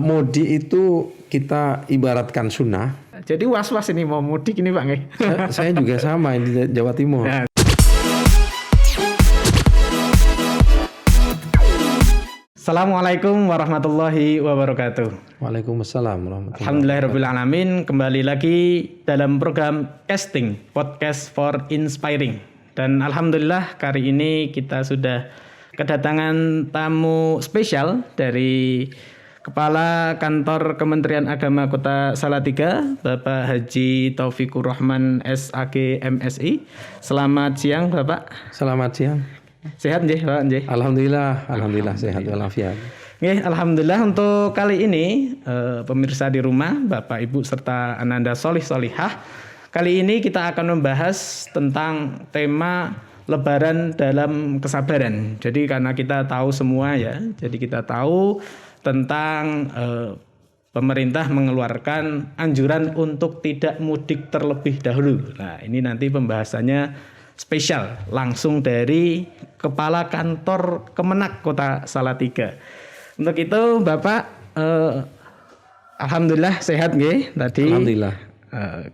Mudik itu kita ibaratkan sunnah. Jadi was-was ini mau mudik ini Pak nggih. Saya juga sama di Jawa Timur. Nah. Assalamualaikum warahmatullahi wabarakatuh. Waalaikumsalam warahmatullahi wabarakatuh. Alhamdulillahirrahmanirrahim. Kembali lagi dalam program casting Podcast for Inspiring. Dan alhamdulillah kali ini kita sudah kedatangan tamu spesial dari Kepala Kantor Kementerian Agama Kota Salatiga, Bapak Haji Taufikur Rahman SAG MSI. Selamat siang Bapak. Selamat siang. Sehat nggih Pak nggih? Alhamdulillah sehat walafiat. Nggih, alhamdulillah untuk kali ini pemirsa di rumah, Bapak Ibu serta Ananda Solih Solihah. Kali ini kita akan membahas tentang tema Lebaran dalam kesabaran. Jadi karena kita tahu semua ya, jadi kita tahu tentang pemerintah mengeluarkan anjuran untuk tidak mudik terlebih dahulu. Nah, ini nanti pembahasannya spesial langsung dari Kepala Kantor Kemenak Kota Salatiga. Untuk itu Bapak alhamdulillah sehat nggih tadi. Alhamdulillah.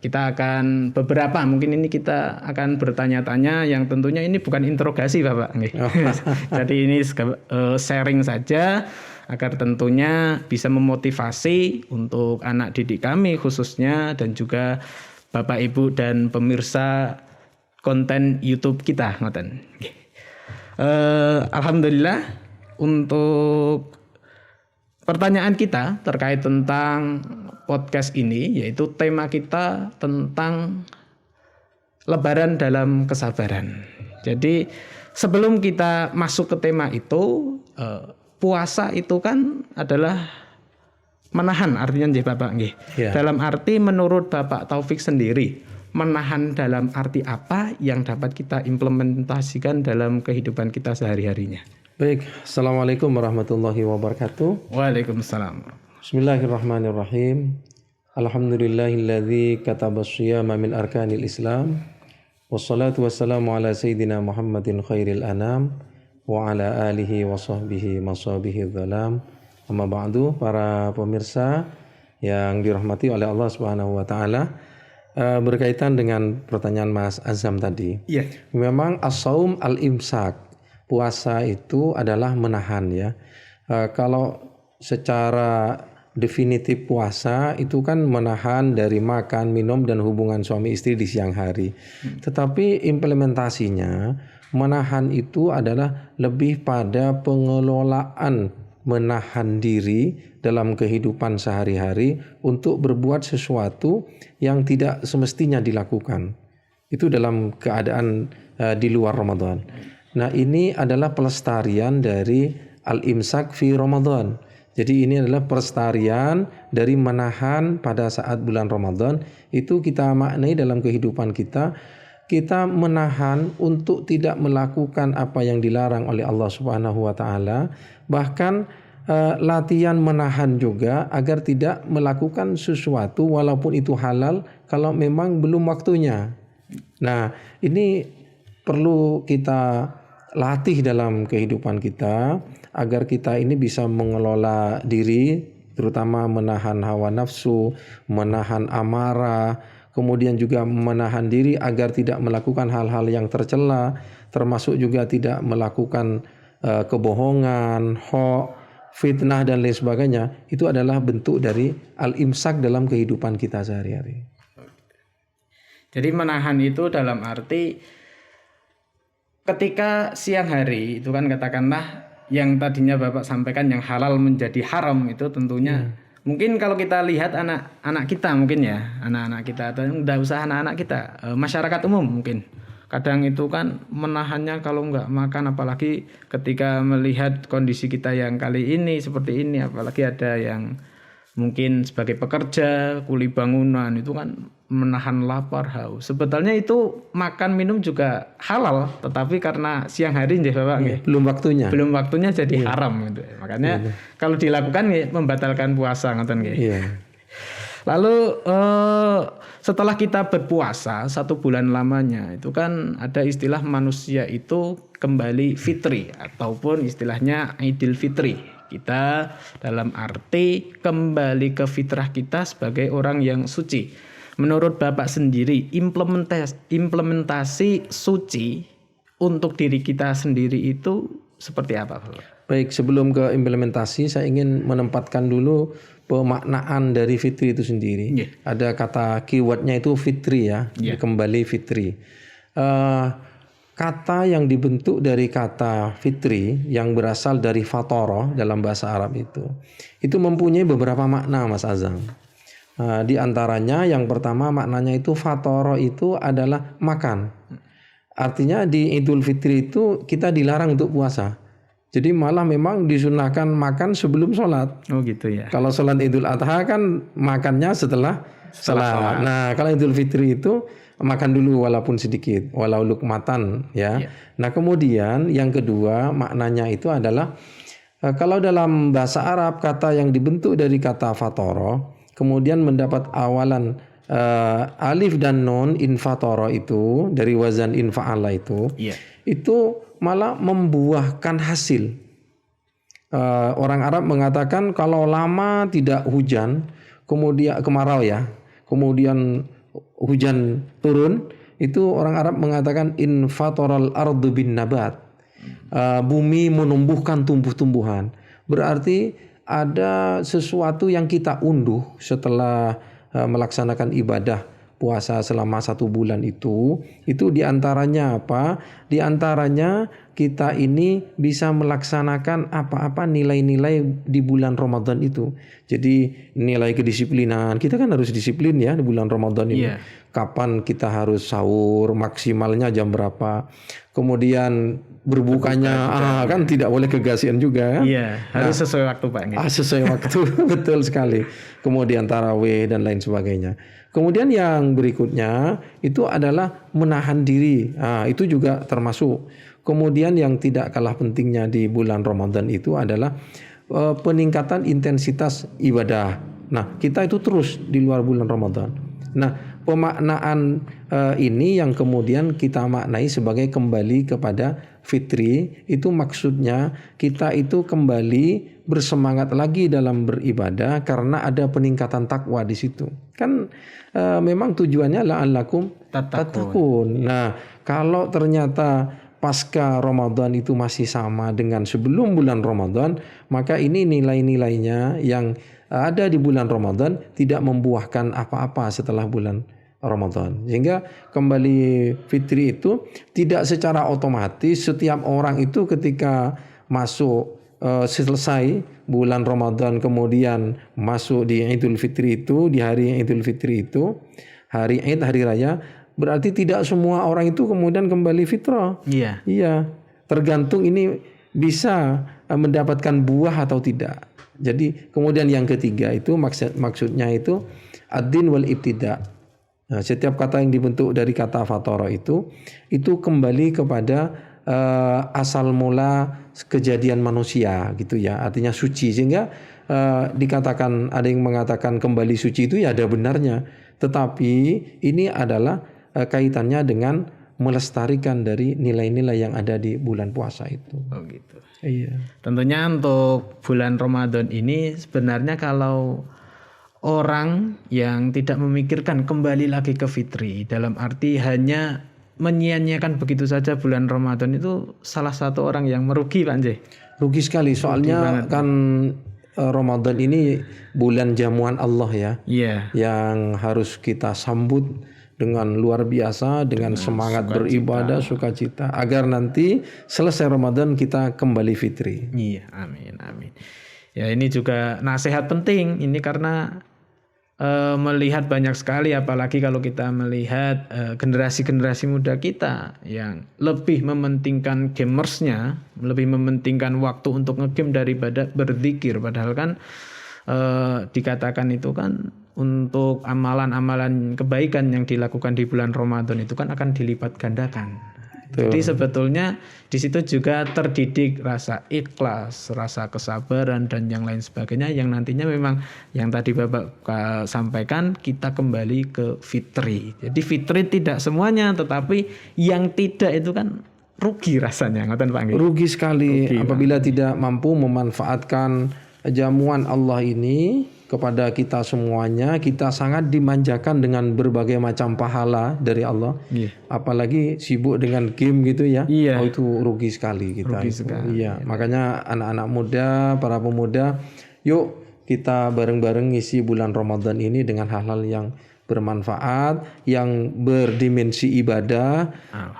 Kita akan beberapa mungkin ini kita akan bertanya-tanya yang tentunya ini bukan interogasi Bapak nggih. Jadi ini sharing saja agar tentunya bisa memotivasi untuk anak didik kami khususnya dan juga Bapak Ibu dan pemirsa konten YouTube kita ngoten. Alhamdulillah untuk pertanyaan kita terkait tentang podcast ini yaitu tema kita tentang Lebaran dalam kesabaran. Jadi sebelum kita masuk ke tema itu puasa itu kan adalah menahan artinya nggih Bapak nggih. Yeah. Dalam arti menurut Bapak Taufik sendiri, menahan dalam arti apa yang dapat kita implementasikan dalam kehidupan kita sehari-harinya. Baik, Assalamualaikum warahmatullahi wabarakatuh. Waalaikumsalam. Bismillahirrahmanirrahim. Alhamdulillahilladzi katabas shiyama min arkanil Islam. Wassalatu wassalamu ala sayyidina Muhammadin khairil anam. Wa ala alihi wa sahbihi masabihi dhalam. Amma ba'du, para pemirsa yang dirahmati oleh Allah Subhanahu wa taala, berkaitan dengan pertanyaan Mas Azam tadi. Iya. Memang as-saum al-imsak, puasa itu adalah menahan ya. Kalau secara definitif puasa itu kan menahan dari makan, minum dan hubungan suami istri di siang hari. Tetapi implementasinya menahan itu adalah lebih pada pengelolaan menahan diri dalam kehidupan sehari-hari untuk berbuat sesuatu yang tidak semestinya dilakukan. Itu dalam keadaan di luar Ramadan. Nah, ini adalah pelestarian dari al-imsak fi Ramadan. Jadi ini adalah pelestarian dari menahan pada saat bulan Ramadan. Itu kita maknai dalam kehidupan kita. Kita menahan untuk tidak melakukan apa yang dilarang oleh Allah Subhanahu wa taala, bahkan latihan menahan juga agar tidak melakukan sesuatu walaupun itu halal kalau memang belum waktunya. Nah, ini perlu kita latih dalam kehidupan kita agar kita ini bisa mengelola diri, terutama menahan hawa nafsu, menahan amarah, kemudian juga menahan diri agar tidak melakukan hal-hal yang tercela, termasuk juga tidak melakukan kebohongan, fitnah dan lain sebagainya. Itu adalah bentuk dari al-imsak dalam kehidupan kita sehari-hari. Jadi menahan itu dalam arti ketika siang hari itu kan katakanlah yang tadinya Bapak sampaikan yang halal menjadi haram itu tentunya mungkin kalau kita lihat anak-anak kita mungkin ya, anak-anak kita atau enggak usah anak-anak kita, masyarakat umum mungkin. Kadang itu kan menahannya kalau enggak makan, apalagi ketika melihat kondisi kita yang kali ini seperti ini, apalagi ada yang mungkin sebagai pekerja, kuli bangunan itu kan menahan lapar, haus. Sebetulnya itu makan minum juga halal, tetapi karena siang hari nggih Bapak nggih. Belum waktunya jadi haram gitu. Makanya kalau dilakukan membatalkan puasa ngoten nggih. Iya. Lalu setelah kita berpuasa 1 bulan lamanya itu kan ada istilah manusia itu kembali fitri ataupun istilahnya Idul Fitri. kita dalam arti kembali ke fitrah kita sebagai orang yang suci. Menurut Bapak sendiri, implementasi suci untuk diri kita sendiri itu seperti apa, Bapak? Baik, sebelum ke implementasi, saya ingin menempatkan dulu pemaknaan dari fitri itu sendiri. Ada kata keywordnya itu fitri ya, kembali fitri. Kata yang dibentuk dari kata fitri yang berasal dari fatoro dalam bahasa Arab itu mempunyai beberapa makna, Mas Azam. Di antaranya yang pertama maknanya itu fatoro itu adalah makan. Artinya di Idul Fitri itu kita dilarang untuk puasa. Jadi malah memang disunahkan makan sebelum sholat. Oh gitu ya. Kalau sholat Idul Adha kan makannya setelah sholat. Nah kalau Idul Fitri itu makan dulu walaupun sedikit, walau lukmatan ya. Nah kemudian yang kedua maknanya itu adalah kalau dalam bahasa Arab kata yang dibentuk dari kata fatoro kemudian mendapat awalan alif dan nun infatoro itu dari wazan infa'ala itu malah membuahkan hasil. Orang Arab mengatakan kalau lama tidak hujan kemudian kemarau ya, kemudian hujan turun, itu orang Arab mengatakan infatoral ardu bin nabat. Bumi menumbuhkan tumbuh-tumbuhan. Berarti ada sesuatu yang kita unduh setelah melaksanakan ibadah puasa selama 1 bulan itu diantaranya apa? Diantaranya kita ini bisa melaksanakan apa-apa nilai-nilai di bulan Ramadan itu. Jadi nilai kedisiplinan, kita kan harus disiplin ya di bulan Ramadan ini. Kapan kita harus sahur, maksimalnya jam berapa. Kemudian berbukanya kan tidak boleh kegasian juga kan? Iya, harus sesuai waktu Pak. Sesuai waktu, betul sekali. Kemudian tarawih dan lain sebagainya. Kemudian yang berikutnya itu adalah menahan diri. Itu juga termasuk. Kemudian yang tidak kalah pentingnya di bulan Ramadan itu adalah peningkatan intensitas ibadah. Nah, kita itu terus di luar bulan Ramadan. Nah, pemaknaan ini yang kemudian kita maknai sebagai kembali kepada fitri, itu maksudnya kita itu kembali bersemangat lagi dalam beribadah karena ada peningkatan takwa di situ. Kan memang tujuannya la'allakum tattaqun. Nah, kalau ternyata pasca Ramadan itu masih sama dengan sebelum bulan Ramadan, maka ini nilai-nilainya yang ada di bulan Ramadan tidak membuahkan apa-apa setelah bulan Ramadan. Sehingga kembali fitri itu tidak secara otomatis setiap orang itu ketika masuk selesai bulan Ramadan kemudian masuk di Idul Fitri itu, di hari Idul Fitri itu, hari Id, hari raya, berarti tidak semua orang itu kemudian kembali fitrah. Iya. Tergantung ini bisa mendapatkan buah atau tidak. Jadi kemudian yang ketiga itu maksudnya itu ad-din wal ibtida. Nah, setiap kata yang dibentuk dari kata fatara itu kembali kepada asal mula kejadian manusia gitu ya, artinya suci. Sehingga dikatakan, ada yang mengatakan kembali suci itu ya ada benarnya, tetapi ini adalah kaitannya dengan melestarikan dari nilai-nilai yang ada di bulan puasa itu. Oh gitu. Iya. Tentunya untuk bulan Ramadan ini sebenarnya kalau orang yang tidak memikirkan kembali lagi ke fitri, dalam arti hanya menyia-nyiakan begitu saja bulan Ramadan, itu salah satu orang yang merugi Pak Nje. Rugi sekali, soalnya kan Ramadan ini bulan jamuan Allah ya. Iya. Yang harus kita sambut dengan luar biasa, dengan semangat beribadah, sukacita, agar nanti selesai Ramadan kita kembali fitri. Iya, amin. Ya, ini juga nasihat penting ini karena melihat banyak sekali, apalagi kalau kita melihat generasi-generasi muda kita yang lebih mementingkan gamersnya, lebih mementingkan waktu untuk ngegame daripada berzikir. Padahal kan dikatakan itu kan untuk amalan-amalan kebaikan yang dilakukan di bulan Ramadan itu kan akan dilipat gandakan. Jadi sebetulnya di situ juga terdidik rasa ikhlas, rasa kesabaran dan yang lain sebagainya, yang nantinya memang yang tadi Bapak sampaikan, kita kembali ke fitri. Jadi fitri tidak semuanya, tetapi yang tidak itu kan rugi rasanya, ngoten Pak nggih. Rugi sekali apabila tidak mampu memanfaatkan jamuan Allah ini kepada kita semuanya. Kita sangat dimanjakan dengan berbagai macam pahala dari Allah. Iya. Apalagi sibuk dengan game gitu ya. Iya. Oh, itu rugi sekali kita. Rugi itu. sekali. Iya, makanya anak-anak muda, para pemuda, yuk kita bareng-bareng ngisi bulan Ramadan ini dengan hal-hal yang bermanfaat, yang berdimensi ibadah.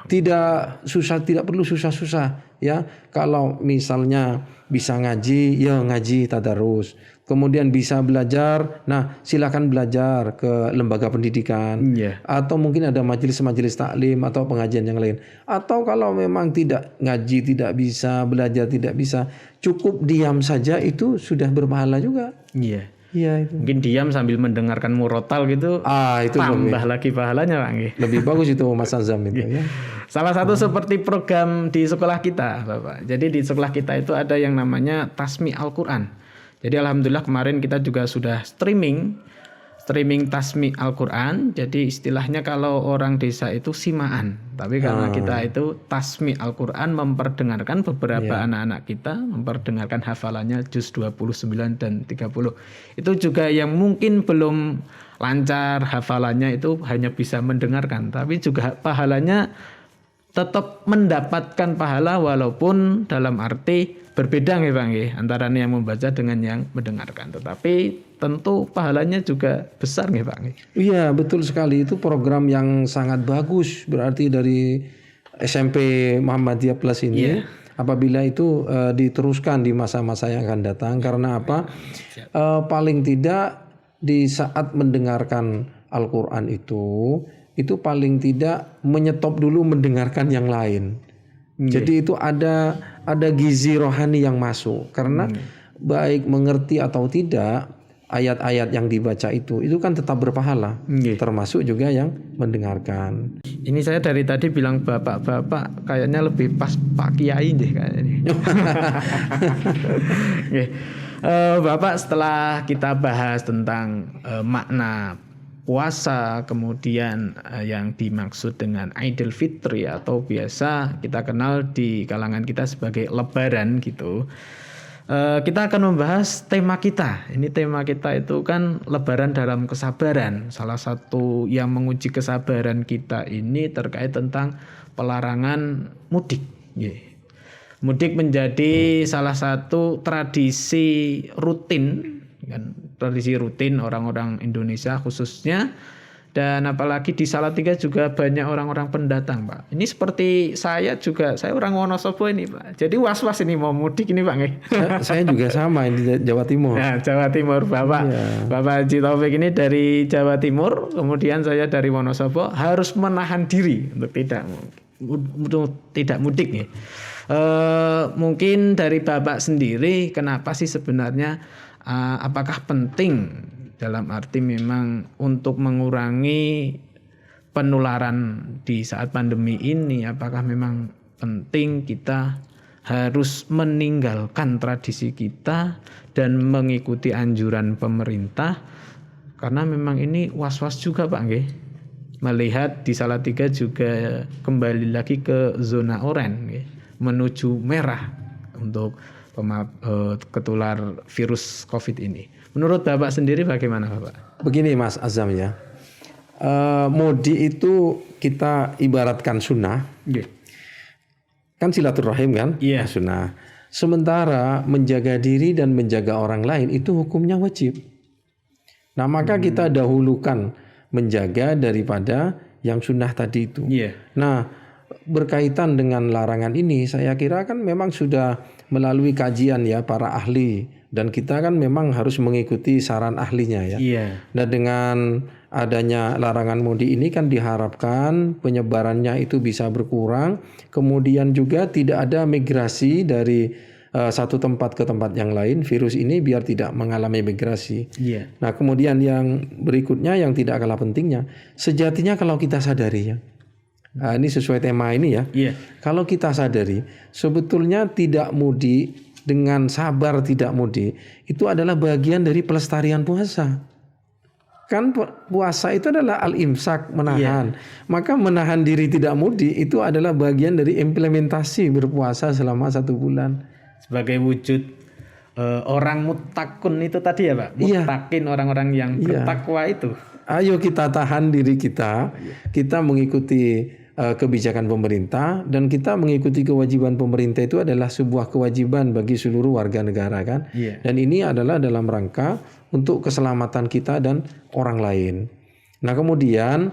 Tidak perlu susah-susah ya. Kalau misalnya bisa ngaji, ya ngaji tadarus. Kemudian bisa belajar, nah silakan belajar ke lembaga pendidikan. Iya. Atau mungkin ada majelis-majelis taklim atau pengajian yang lain. Atau kalau memang tidak ngaji, tidak bisa belajar, tidak bisa, cukup diam saja itu sudah berpahala juga. Iya. Iya itu. Mungkin diam sambil mendengarkan murotal gitu. Itu tambah lagi pahalanya Pak nggih. lebih bagus itu Mas Azam itu ya. Salah satu seperti program di sekolah kita, Bapak. Jadi di sekolah kita itu ada yang namanya Tasmi Al-Qur'an. Jadi alhamdulillah kemarin kita juga sudah streaming Tasmi Al-Qur'an. Jadi istilahnya kalau orang desa itu simaan. Tapi karena kita itu Tasmi Al-Qur'an, memperdengarkan beberapa anak-anak kita, memperdengarkan hafalannya juz 29 dan 30. Itu juga yang mungkin belum lancar hafalannya itu hanya bisa mendengarkan, tapi juga pahalanya tetap mendapatkan pahala walaupun dalam arti berbeda nih Bang antara yang membaca dengan yang mendengarkan. Tetapi tentu pahalanya juga besar nih Bang. Iya, betul sekali, itu program yang sangat bagus. Berarti dari SMP Muhammadiyah Plus ini apabila itu diteruskan di masa-masa yang akan datang, karena apa? Paling tidak di saat mendengarkan Al-Qur'an itu paling tidak menyetop dulu mendengarkan yang lain. Jadi itu ada gizi rohani yang masuk, karena baik mengerti atau tidak ayat-ayat yang dibaca itu kan tetap berpahala, termasuk juga yang mendengarkan. Ini saya dari tadi bilang bapak-bapak, kayaknya lebih pas Pak Kiai deh kayaknya. Bapak, setelah kita bahas tentang makna puasa, kemudian yang dimaksud dengan Idul Fitri atau biasa kita kenal di kalangan kita sebagai Lebaran gitu. Kita akan membahas tema kita. Ini tema kita itu kan Lebaran dalam kesabaran. Salah satu yang menguji kesabaran kita ini terkait tentang pelarangan mudik. Mudik menjadi salah satu tradisi rutin, kan, tradisi rutin orang-orang Indonesia khususnya, dan apalagi di Salatiga juga banyak orang-orang pendatang Pak. Ini seperti saya orang Wonosobo ini Pak. Jadi was-was ini mau mudik ini Pak. Saya juga sama di Jawa Timur. Nah, Jawa Timur Bapak. Bapak Haji Taufik ini dari Jawa Timur, kemudian saya dari Wonosobo, harus menahan diri untuk tidak mudik nih. Mungkin dari Bapak sendiri, kenapa sih sebenarnya apakah penting dalam arti memang untuk mengurangi penularan di saat pandemi ini, apakah memang penting kita harus meninggalkan tradisi kita dan mengikuti anjuran pemerintah? Karena memang ini was-was juga Pak nggih. Melihat di Salatiga juga kembali lagi ke zona oranye, menuju merah untuk ketular virus COVID ini. Menurut Bapak sendiri bagaimana Bapak? Begini Mas Azam ya, mudik itu kita ibaratkan sunnah, kan silaturahim kan, sunnah. Sementara menjaga diri dan menjaga orang lain itu hukumnya wajib. Nah maka kita dahulukan menjaga daripada yang sunnah tadi itu. Nah berkaitan dengan larangan ini, saya kira kan memang sudah melalui kajian ya para ahli, dan kita kan memang harus mengikuti saran ahlinya ya. Nah dengan adanya larangan mudik ini kan diharapkan penyebarannya itu bisa berkurang, kemudian juga tidak ada migrasi dari satu tempat ke tempat yang lain, virus ini biar tidak mengalami migrasi. Nah kemudian yang berikutnya yang tidak kalah pentingnya, sejatinya kalau kita sadari ya, nah, ini sesuai tema ini ya. Kalau kita sadari sebetulnya tidak mudik, dengan sabar tidak mudik itu adalah bagian dari pelestarian puasa. Kan puasa itu adalah al-imsak, menahan. Maka menahan diri tidak mudik itu adalah bagian dari implementasi berpuasa selama 1 bulan. Sebagai wujud orang muttaqun itu tadi ya Pak. Muttaqin, orang-orang yang bertakwa itu. Ayo kita tahan diri kita. Kita mengikuti kebijakan pemerintah, dan kita mengikuti kewajiban pemerintah itu adalah sebuah kewajiban bagi seluruh warga negara kan. Dan ini adalah dalam rangka untuk keselamatan kita dan orang lain. Nah kemudian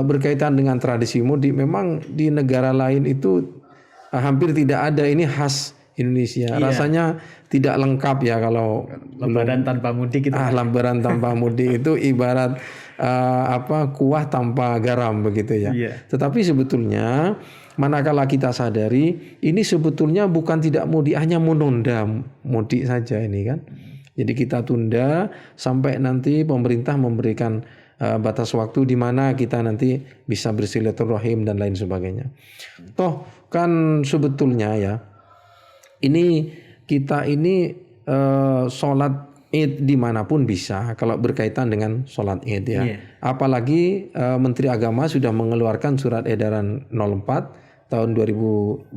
berkaitan dengan tradisi mudik, memang di negara lain itu hampir tidak ada, ini khas Indonesia. Rasanya tidak lengkap ya kalau lebaran tanpa mudik itu. Lebaran tanpa mudik itu ibarat kuah tanpa garam begitu ya. Tetapi sebetulnya manakala kita sadari ini sebetulnya bukan tidak mudik, hanya menunda mudik saja ini kan. Jadi kita tunda sampai nanti pemerintah memberikan batas waktu di mana kita nanti bisa bersilaturahim dan lain sebagainya. Toh kan sebetulnya ya ini kita ini sholat Id dimanapun bisa kalau berkaitan dengan sholat Id ya. Apalagi Menteri Agama sudah mengeluarkan surat edaran 04 tahun 2021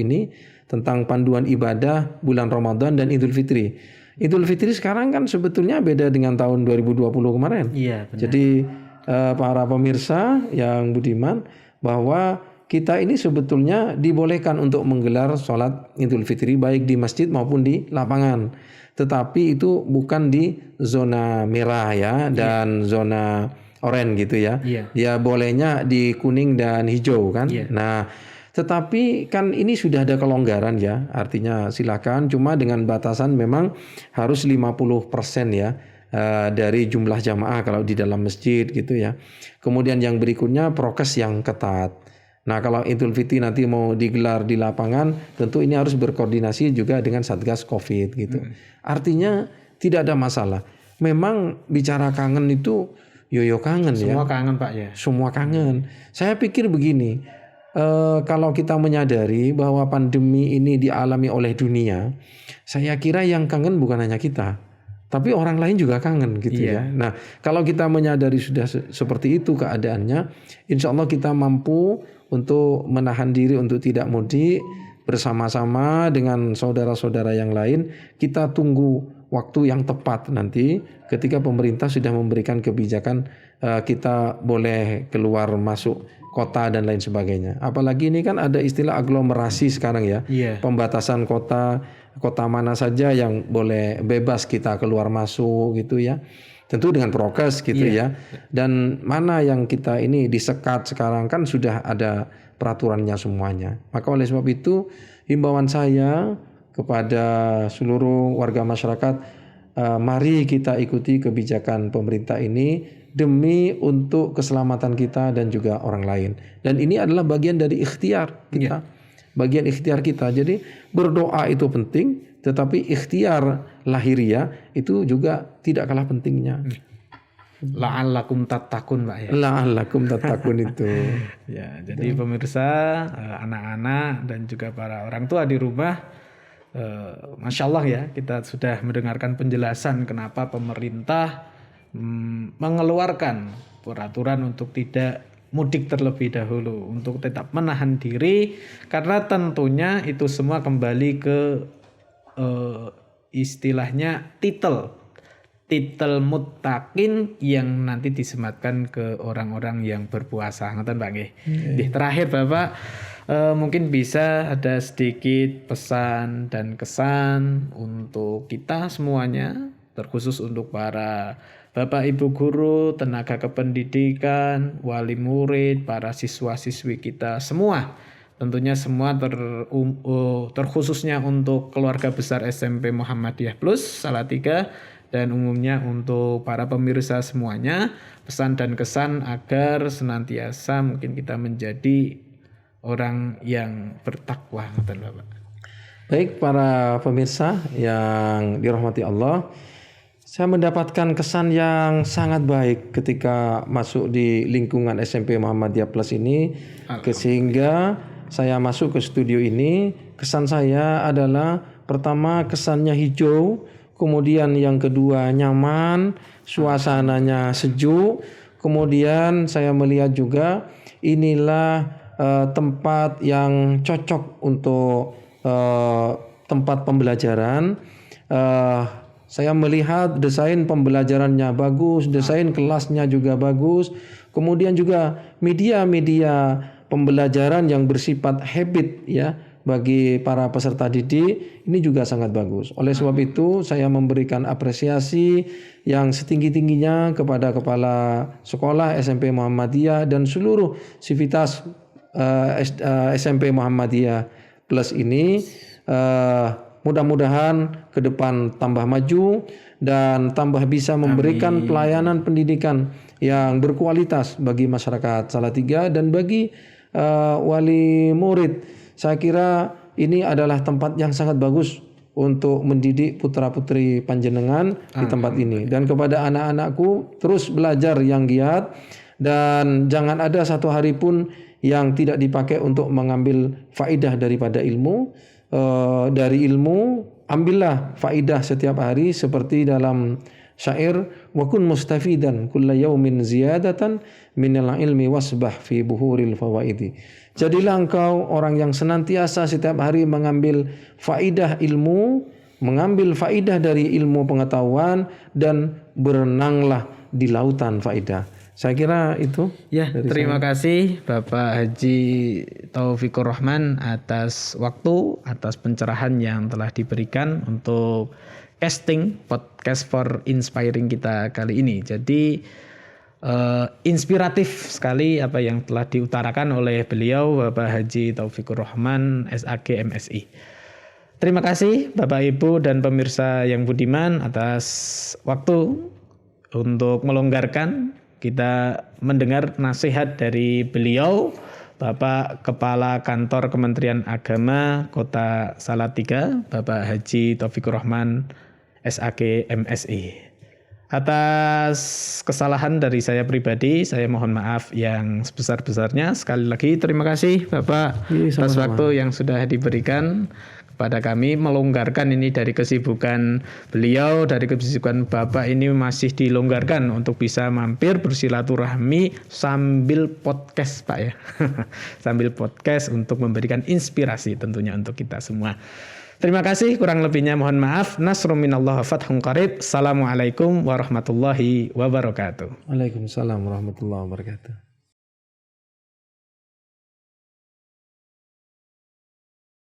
ini tentang panduan ibadah bulan Ramadan dan Idul Fitri. Idul Fitri sekarang kan sebetulnya beda dengan tahun 2020 kemarin. Jadi para pemirsa yang budiman, bahwa kita ini sebetulnya dibolehkan untuk menggelar sholat Idul Fitri baik di masjid maupun di lapangan. Tetapi itu bukan di zona merah ya dan zona oranye gitu ya. Dia bolehnya di kuning dan hijau kan. Nah, tetapi kan ini sudah ada kelonggaran ya. Artinya silakan, cuma dengan batasan memang harus 50% ya dari jumlah jamaah kalau di dalam masjid gitu ya. Kemudian yang berikutnya prokes yang ketat. Nah kalau Idul Fitri nanti mau digelar di lapangan, tentu ini harus berkoordinasi juga dengan Satgas Covid gitu. Artinya tidak ada masalah. Memang bicara kangen itu yoyo kangen ya. Semua kangen Pak ya. Semua kangen. Saya pikir begini, kalau kita menyadari bahwa pandemi ini dialami oleh dunia, saya kira yang kangen bukan hanya kita, tapi orang lain juga kangen gitu ya. Nah kalau kita menyadari sudah seperti itu keadaannya, insya Allah kita mampu untuk menahan diri untuk tidak mudik bersama-sama dengan saudara-saudara yang lain. Kita tunggu waktu yang tepat nanti ketika pemerintah sudah memberikan kebijakan kita boleh keluar masuk kota dan lain sebagainya. Apalagi ini kan ada istilah aglomerasi sekarang ya. Pembatasan kota mana saja yang boleh bebas kita keluar masuk gitu ya. Tentu dengan prokes gitu ya. Dan mana yang kita ini disekat sekarang kan sudah ada peraturannya semuanya. Maka oleh sebab itu himbauan saya kepada seluruh warga masyarakat, mari kita ikuti kebijakan pemerintah ini demi untuk keselamatan kita dan juga orang lain. Dan ini adalah bagian dari ikhtiar kita. Bagian ikhtiar kita. Jadi berdoa itu penting, tetapi ikhtiar lahiriah itu juga tidak kalah pentingnya. La'allakum tattaqun Pak ya. La'allakum tattaqun itu. Ya, jadi pemirsa, anak-anak dan juga para orang tua di rumah, Masya Allah ya, kita sudah mendengarkan penjelasan kenapa pemerintah mengeluarkan peraturan untuk tidak mudik terlebih dahulu, untuk tetap menahan diri, karena tentunya itu semua kembali ke istilahnya titel muttaqin yang nanti disematkan ke orang-orang yang berpuasa. Ngoten Pak nggih. Terakhir Bapak, mungkin bisa ada sedikit pesan dan kesan untuk kita semuanya, terkhusus untuk para Bapak Ibu guru, tenaga kependidikan, wali murid, para siswa-siswi kita semua. Tentunya semua terkhususnya untuk keluarga besar SMP Muhammadiyah Plus Salatiga, dan umumnya untuk para pemirsa semuanya, pesan dan kesan agar senantiasa mungkin kita menjadi orang yang bertakwa. Baik para pemirsa yang dirahmati Allah, saya mendapatkan kesan yang sangat baik ketika masuk di lingkungan SMP Muhammadiyah Plus ini, sehingga saya masuk ke studio ini. Kesan saya adalah pertama kesannya hijau, kemudian yang kedua nyaman, suasananya sejuk, kemudian saya melihat juga inilah tempat yang cocok untuk tempat pembelajaran. Saya melihat desain pembelajarannya bagus, desain kelasnya juga bagus, kemudian juga media-media pembelajaran yang bersifat habit ya bagi para peserta didik ini juga sangat bagus. Oleh sebab itu saya memberikan apresiasi yang setinggi-tingginya kepada kepala sekolah SMP Muhammadiyah dan seluruh sivitas SMP Muhammadiyah Plus ini. Mudah-mudahan ke depan tambah maju dan tambah bisa memberikan pelayanan pendidikan yang berkualitas bagi masyarakat Salatiga dan bagi wali murid. Saya kira ini adalah tempat yang sangat bagus untuk mendidik putra-putri panjenengan di tempat ini. Dan kepada anak-anakku terus belajar yang giat dan jangan ada satu hari pun yang tidak dipakai untuk mengambil faidah daripada ilmu. Dari ilmu ambillah faidah setiap hari seperti dalam syair wa kun mustafidan kulla yaumin ziyadatan minal ilmi wasbah fi buhuril fawaidi. Jadilah engkau orang yang senantiasa setiap hari mengambil faidah ilmu, mengambil faidah dari ilmu pengetahuan dan berenanglah di lautan faidah. Saya kira itu. Ya, terima kasih Bapak Haji Taufikur Rahman atas waktu, atas pencerahan yang telah diberikan untuk casting podcast for inspiring kita kali ini. Jadi inspiratif sekali apa yang telah diutarakan oleh beliau Bapak Haji Taufikur Rahman SAG MSI. Terima kasih Bapak Ibu dan pemirsa yang budiman atas waktu untuk melonggarkan kita mendengar nasihat dari beliau, Bapak Kepala Kantor Kementerian Agama Kota Salatiga, Bapak Haji Taufikur Rahman, SAG MSI. Atas kesalahan dari saya pribadi, saya mohon maaf yang sebesar-besarnya. Sekali lagi terima kasih Bapak atas waktu yang sudah diberikan kepada kami, melonggarkan ini dari kesibukan beliau, dari kesibukan Bapak ini masih dilonggarkan untuk bisa mampir bersilaturahmi sambil podcast Pak ya. Sambil podcast untuk memberikan inspirasi tentunya untuk kita semua. Terima kasih, kurang lebihnya mohon maaf. Nasrun minallah wa fathun qarib. Assalamualaikum warahmatullahi wabarakatuh. Waalaikumsalam warahmatullahi wabarakatuh.